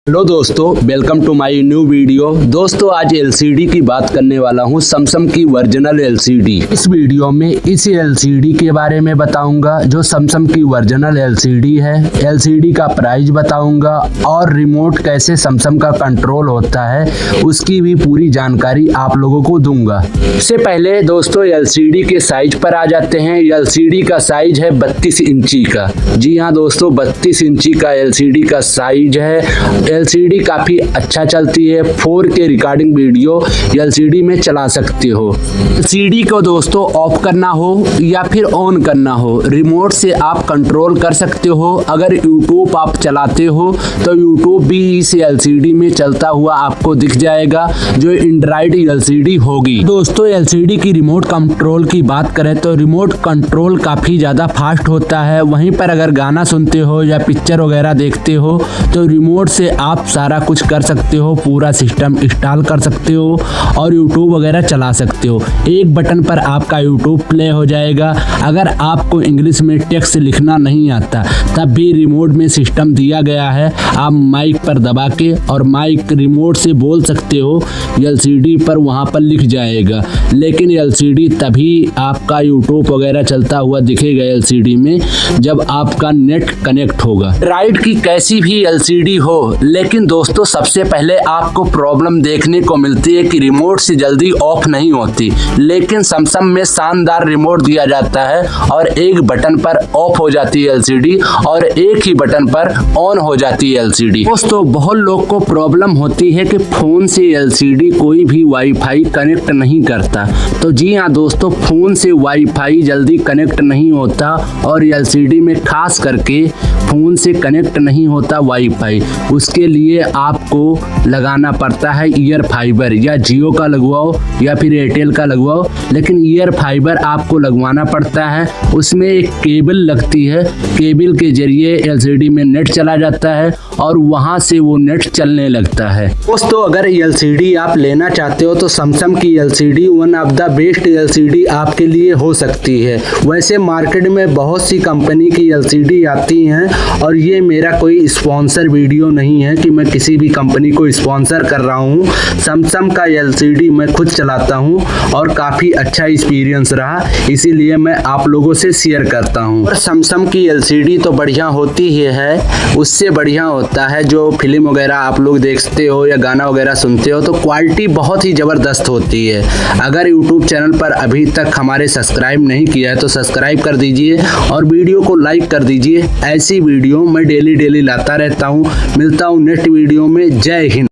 Hello दोस्तों, welcome to my new video. दोस्तों आज एलसीडी की बात करने वाला हूं, सैमसंग की ओरिजिनल एलसीडी। इस वीडियो में इसी एलसीडी के बारे में बताऊंगा जो सैमसंग की ओरिजिनल एलसीडी है। एलसीडी का प्राइस बताऊंगा और रिमोट कैसे सैमसंग का कंट्रोल होता है उसकी भी पूरी जानकारी आप लोगों को दूंगा। इससे पहले दोस्तों एलसीडी के साइज पर आ जाते हैं। एलसीडी का साइज है 32 इंची का। जी हाँ दोस्तों, 32 इंची का एलसीडी का साइज है। एलसीडी काफी अच्छा चलती है। 4K रिकॉर्डिंग वीडियो एलसीडी में चला सकते हो। एलसीडी को दोस्तों ऑफ करना हो या फिर ऑन करना हो, रिमोट से आप कंट्रोल कर सकते हो। अगर यूट्यूब आप चलाते हो तो यूट्यूब भी इस एलसीडी में चलता हुआ आपको दिख जाएगा, जो एंड्रॉइड एलसीडी होगी। दोस्तों एलसीडी की रिमोट कंट्रोल की बात करें तो रिमोट कंट्रोल काफी ज्यादा फास्ट होता है। वहीं पर अगर गाना सुनते हो या पिक्चर वगैरह देखते हो तो रिमोट से आप सारा कुछ कर सकते हो, पूरा सिस्टम इंस्टॉल कर सकते हो और यूट्यूब वगैरह चला सकते हो। एक बटन पर आपका यूट्यूब प्ले हो जाएगा। अगर आपको इंग्लिश में टेक्स्ट लिखना नहीं आता तब भी रिमोट में सिस्टम दिया गया है, आप माइक पर दबा के और माइक रिमोट से बोल सकते हो, एलसीडी पर वहाँ पर लिख जाएगा। लेकिन एलसीडी तभी आपका यूट्यूब वगैरह चलता हुआ दिखेगा एलसीडी में जब आपका नेट कनेक्ट होगा। एंड्रॉइड की कैसी भी एलसीडी हो, लेकिन दोस्तों सबसे पहले आपको प्रॉब्लम देखने को मिलती है कि रिमोट से जल्दी ऑफ नहीं होती। लेकिन सैमसंग में शानदार रिमोट दिया जाता है और एक बटन पर ऑफ हो जाती है एलसीडी और एक ही बटन पर ऑन हो जाती है एलसीडी। दोस्तों बहुत लोग को प्रॉब्लम होती है कि फोन से एलसीडी कोई भी वाईफाई कनेक्ट नहीं करता। तो जी हाँ दोस्तों, फोन से वाईफाई जल्दी कनेक्ट नहीं होता और एलसीडी में खास करके फोन से कनेक्ट नहीं होता वाईफाई। उसके लिए आपको लगाना पड़ता है ईयर फाइबर, या जियो का लगवाओ या फिर एयरटेल का लगवाओ, लेकिन ईयर फाइबर आपको लगवाना पड़ता है। उसमें एक केबल लगती है, केबल के जरिए एलसीडी में नेट चला जाता है और वहां से वो नेट चलने लगता है। दोस्तों अगर एलसीडी आप लेना चाहते हो तो सैमसंग की LCD one of the best LCD आपके लिए हो सकती है। वैसे मार्केट में बहुत सी कंपनी की एलसीडी आती हैं और ये मेरा कोई स्पॉन्सर वीडियो नहीं है कि मैं किसी भी कंपनी को स्पॉन्सर कर रहा हूँ। सैमसंग का एलसीडी मैं खुद चलाता हूँ और काफ़ी अच्छा एक्सपीरियंस रहा, इसीलिए मैं आप लोगों से शेयर करता हूँ। और सैमसंग की एलसीडी तो बढ़िया होती ही है, उससे बढ़िया होता है जो फिल्म वगैरह आप लोग देखते हो या गाना वगैरह सुनते हो तो क्वालिटी बहुत ही ज़बरदस्त होती है। अगर यूट्यूब चैनल पर अभी तक हमारे सब्सक्राइब नहीं किया है तो सब्सक्राइब कर दीजिए और वीडियो को लाइक कर दीजिए। ऐसी वीडियो मैं डेली लाता रहता हूँ। मिलता हूँ नेक्स्ट वीडियो में। जय हिंद।